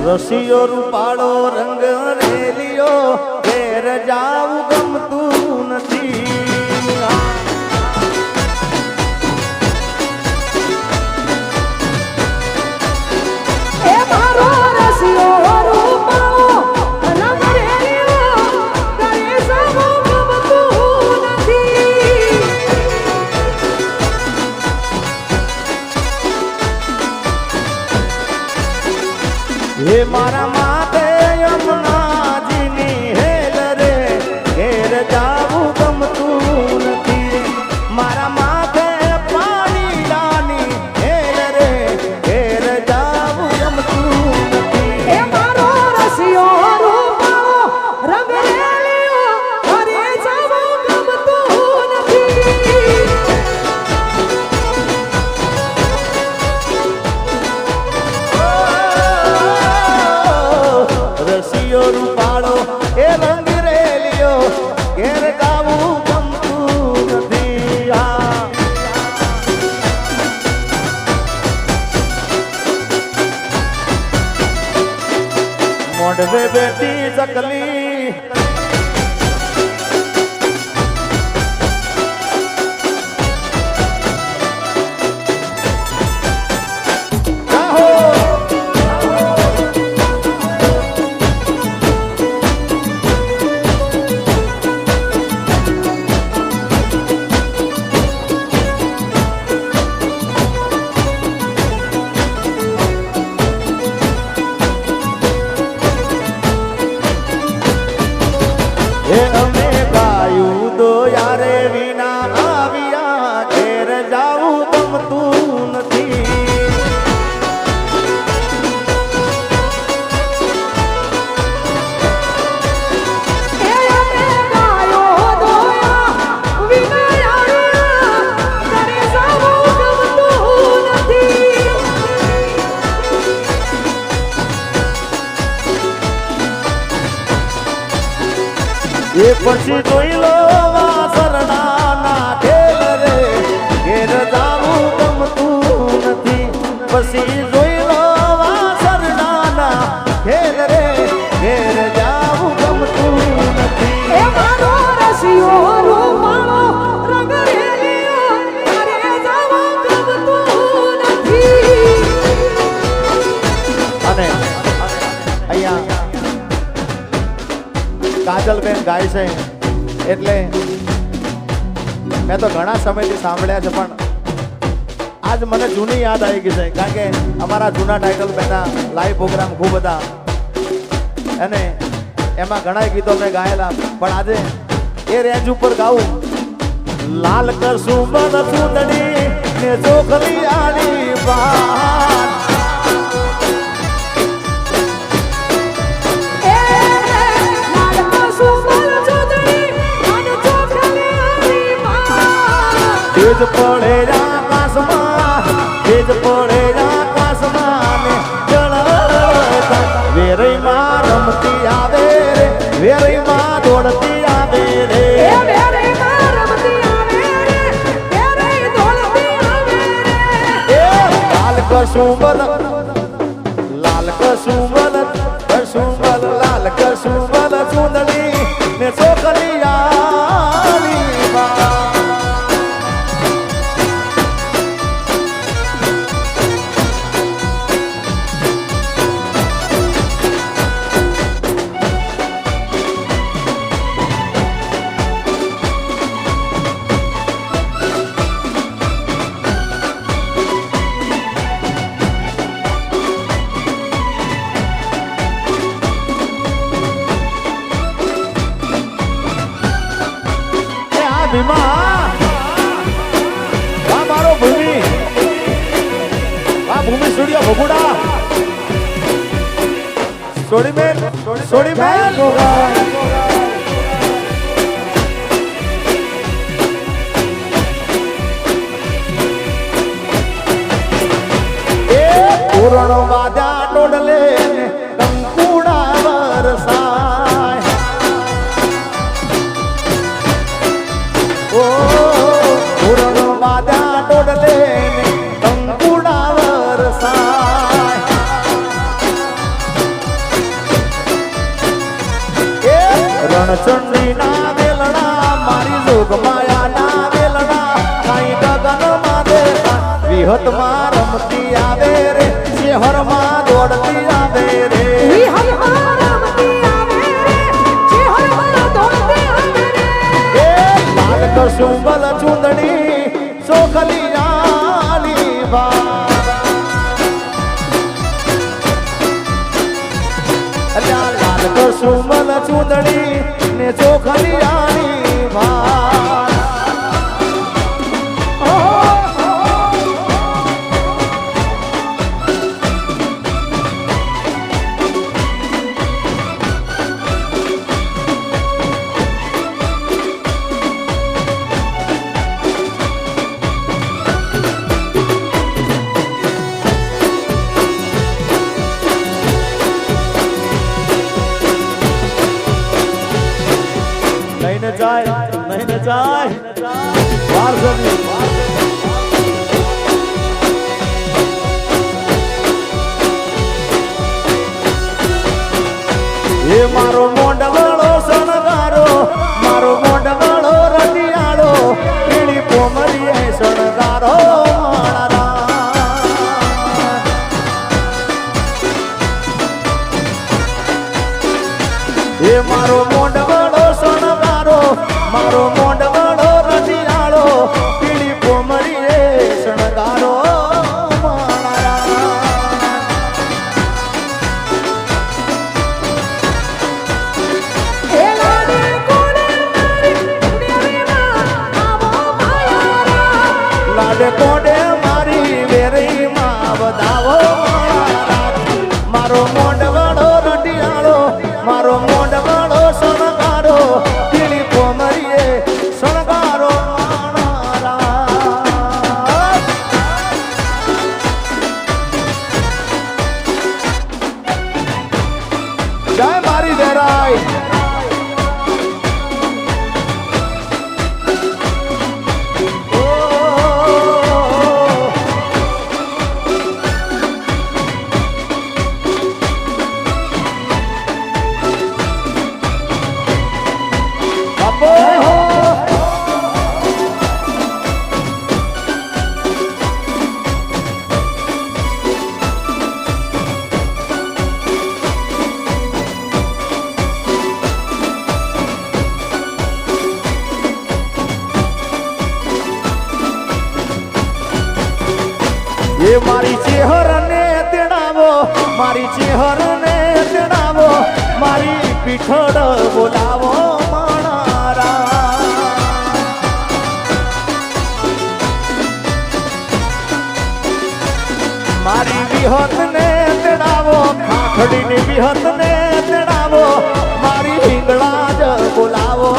રસિયો રૂપાળો રંગ રેલિયો ઘેર જાવું ગમતું નથી. એ મારો રસિયો રૂપાળો રંગ રેલિયો ઘેર જાવું ગમતું નથી. હે મારા માતે યમુનાજીની હેલ રે ઘેર જાવું ગમતું નથી. મારા માથે પાણી લાની હેલ રે ઘેર જાવું ગમતું નથી. એ મારો રસિયો રૂપાળો રંગ રેલિયો ઘરે જાવું ગમતું નથી. રસિયો રૂપાળો એ રંગ રેલિયો ઘેર જાવું ગમતું નથી. મોઢવે બેઠી ચકલી એ અમે ગાયું દો યારે વિના આવ્યા ઘેર જાવું ગમતું નથી. એ અમે ગાયો દોયા વિના આવ્યા ઘરે જાવું ગમતું નથી. એ પછી જોઈ લો વાસરડાના ખેલ રે ઘેર જાવું ગમતું નથી. પછી જોઈ લો વાસરડાના ખેલ રે ઘેર જાવું ગમતું નથી. એ મારો રસિયો રૂપાળો રંગ રેલિયો ઘરે જાવું ગમતું નથી. અને અહીંયા કાજલબેન ગાય છે એટલે મેં તો ઘણા સમયથી સાંભળ્યા છે, પણ આજ મને જૂની યાદ આવી ગઈ છે. કારણ કે અમારા જૂના ટાઇટલ બેના લાઈવ પ્રોગ્રામ ખૂબ હતા અને એમાં ઘણા ગીતો મેં ગાયેલા, પણ આજે એ રેન્જ ઉપર ગાવું. લાલ કરશું મન સુંદડી ને ચોખલી આડી વાત તેજ પડે આકાશમાં, તેજ પડે આકાશમાં ને જળતા વેરઈમાં રમતી આવે રે, વેરઈમાં દોડતી આવે રે. એ વેરઈમાં રમતી આવે રે, વેરઈ દોડતી આવે રે. એ લાલ કસુંબલ, લાલ કસુંબલ, કસુંબલ લાલ કસુંબલ સુંદરી ને ચોખલી આલી વાત. ભીમા વાહ મારો ભૂમિ, વાહ ભૂમિ સ્ટુડિયો ભગુડા સોડી બેન, સોડી બેન એ પૂરણ વાદ્યા ટોડલે કંકુડા વરસાય. ઓ પૂરણ વાદ્યા ટોડલે કંકુડા વરસાય. રણચંડી ના વેલણા મારી જોગ માયા ના વેલણા કાઈ ગગન માં દેખા વિહત માં રમતી આવે રે શહેર માં દોડતી આવે રે વિહતમાં રમતી આવે રે શહેરમાં દોડતી આવે રે એ લાલ કસુંબલ ચૂંદડી સોખલી આલી બા લાલ કસુંબલ ચૂંદડી ને ચોખલી આલી બા નહીં ને જાય વાર જલ્દી એ મારો મોંડવાળો શણગારો મારો મોંડવાળો રટિયાળો પીળી પોમરીએ શણગારો એ મારો મોંડવાળો શણગારો મારો મોંડવાળો રટિયાળો પીળી પોમરીએ શણગારો કોડે મારી વેરી માં વધાવો મારો મોંડવાળો રટિયાળો મારો મોંડવાળો શણગારો પીળી પોમરીએ શણગારો જય મારી દેરાય એ મારી ચેહરને તેડાવો મારી ચેહરને તેડાવો મારી પીઠળ બોલાવો માણારા મારી વિહતને તેડાવો ખાખડીની વિહતને તેડાવો મારી હિંગળા જ બોલાવો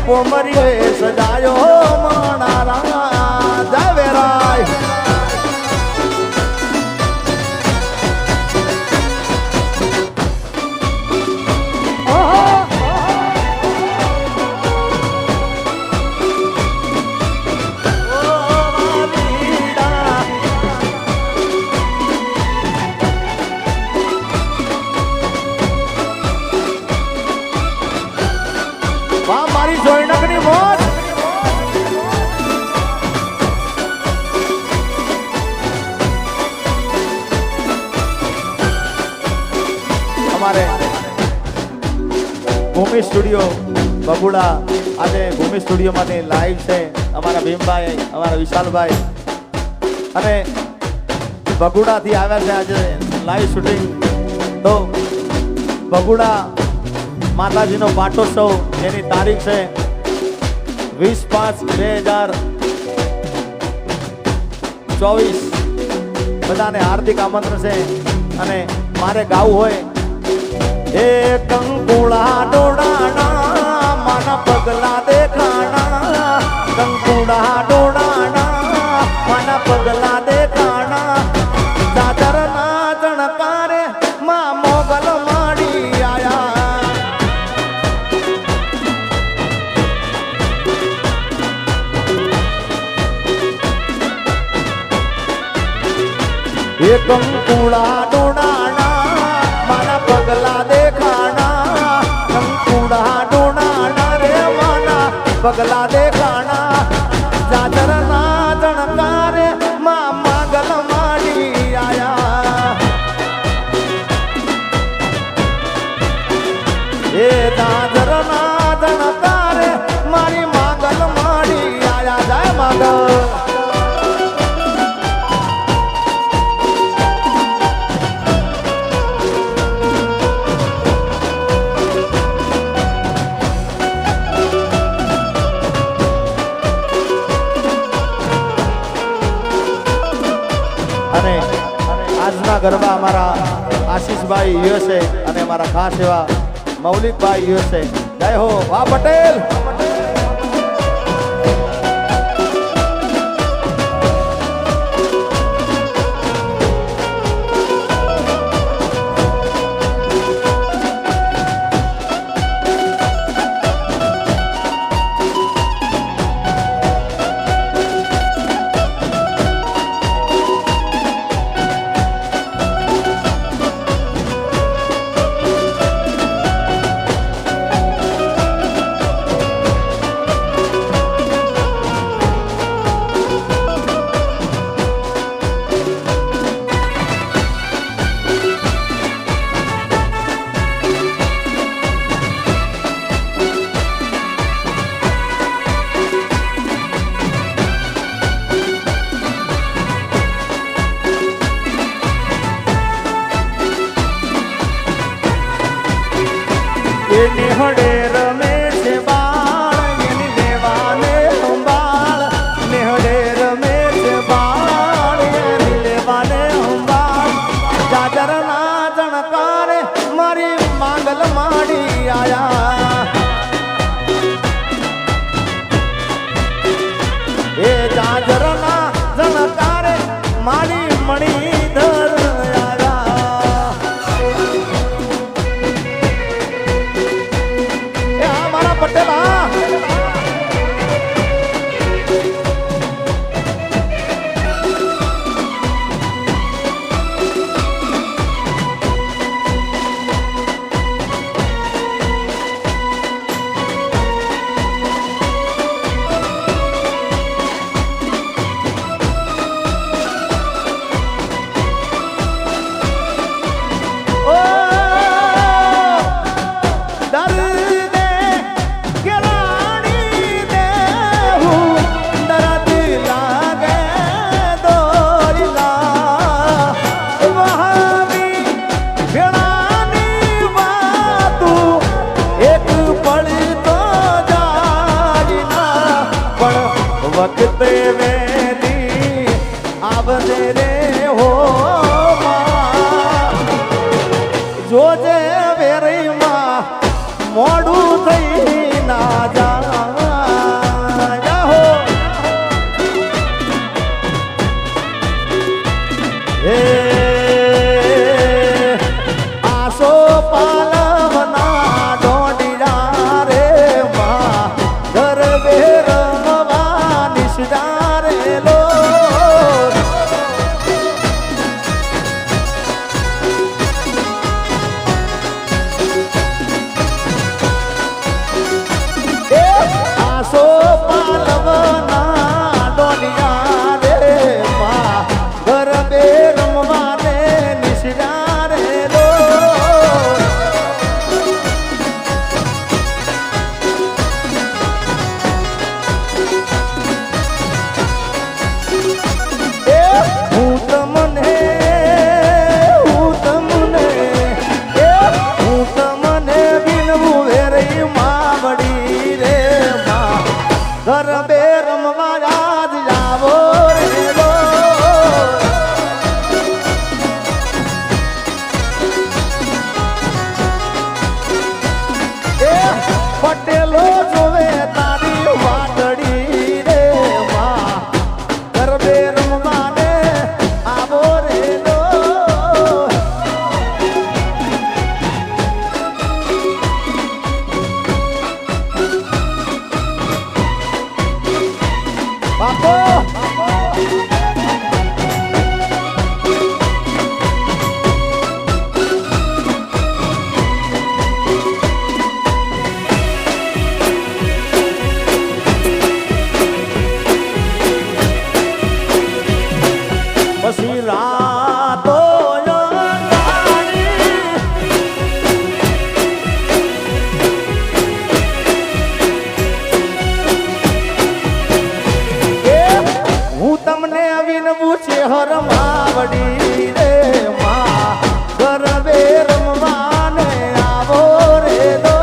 પોમરીએ સજાયો માણારા જાવેરાય મારી જોઈનકની મોજ અમારે ભૂમિ સ્ટુડિયો બગુડા આજે ભૂમિ સ્ટુડિયો માંથી લાઈવ છે અમારા ભીમભાઈ અમારા વિશાલભાઈ અને બગુડાથી આવ્યા છે આજે લાઈવ શૂટિંગ તો બગુડા માતાજીનો પાટોત્સવ જેની તારીખ છે 20/5/2024 બધાને હાર્દિક આમંત્રણ છે અને મારે ગાવું હોય એ કંકુડા ડોડાના માના પગલા દેખાણા કંકુડા ડોડાના માના પગલા દેખાણા દાદર ના જણકારે માં મોગલ માડી આયા એ કંકુડા ડોડાણા મારા પગલા દેખાણા કંકુડા ડોડાણા રે માના પગલા દેખાણા દાદર ના જણકારે માં માગલ માડી આયા એ દાદર ના જણકારે મારી માગલ માડી આયા જાય માગલ અને આજના ગરબા અમારા આશીષભાઈ યુએસએ અને અમારા ખાસ એવા મૌલિકભાઈ યુએસએ જય હો વાહ પટેલ એની હડે રમે છે બાળ એની લેવાને સંભાળ નેહડે રમે છે બાળ એની લેવાને સંભાળ જાજર ના જણકારે મારી માંગલ માડી આયા એ જાજર ના જણકારે મારી મણી ધર પટેલા વખતે વેલી આવજે રે હો જોજે વેરીમાં મોડું થઈ ના જા હો એ આસો પાલવના ડોડિયા રે માં ગરબે લો આસો પાલવના ડોલિયા રે માં ગરબે રમવાને નિશરા રે લો હું તમને બિનવું વેરી માવડી રે માં ગરબે રમવા યાદ જાવો રે લો પટેલો જોવે તારી વાટડી રે માં ગરબે રમવા હર માવડી રે માં ગરબે રમવાને આવો રે દો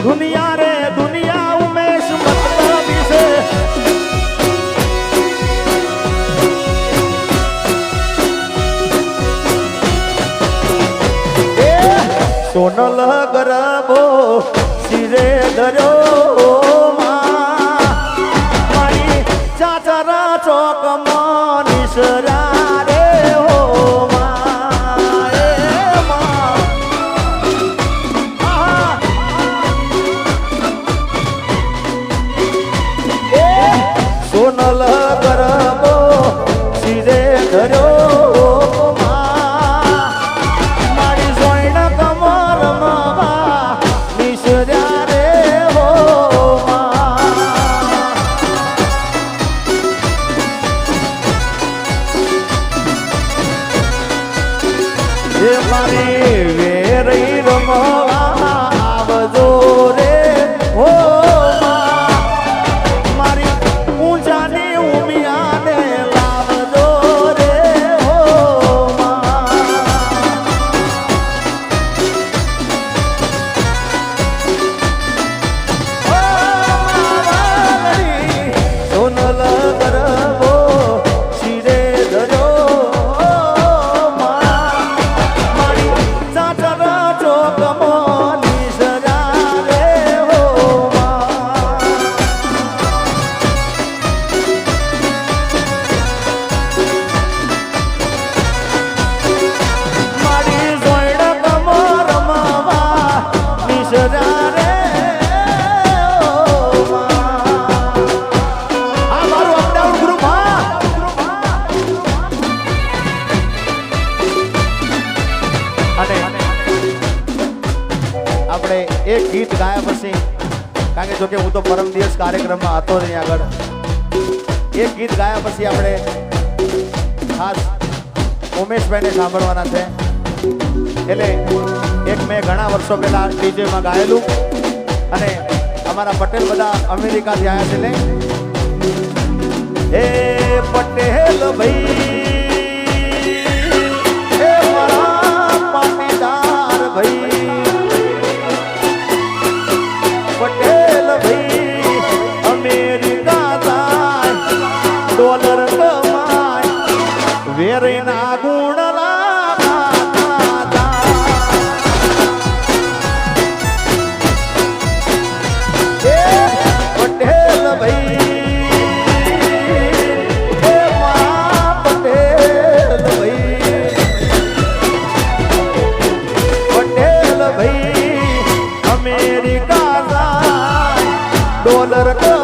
દુનિયા રે દુનિયા ઉમેશ મતલબી છે સોનલ ગરબો શિરે ધર્યો મારી ચાચરા ચોકમાં નિસરા રે હો સોનલ ગરબો શિરે ધર્યો મારી સોયણ કમર રમવા નિસર્યા રે હો મારી વેરી રમવા આવજો રે હો આપણે એક ગીત ગાયા પછી કારણ કે જો કે હું તો પરમ દિવસ કાર્યક્રમમાં હતો નહીં આગળ એક ગીત ગાયા પછી આપણે ખાસ ઉમેશભાઈને સાંભળવાના છે એટલે એક મેં ઘણા વર્ષો પહેલા ડીજેમાં ગાયેલું અને અમારા પટેલ બધા અમેરિકાથી આવ્યા છે એ પટેલ ભાઈ એ મારા પાટીદાર ભાઈ પટેલ ભાઈ અમેરિકા જાય ડોલર કમાય વેરના ગુણ પટેલ ભાઈ ડોલર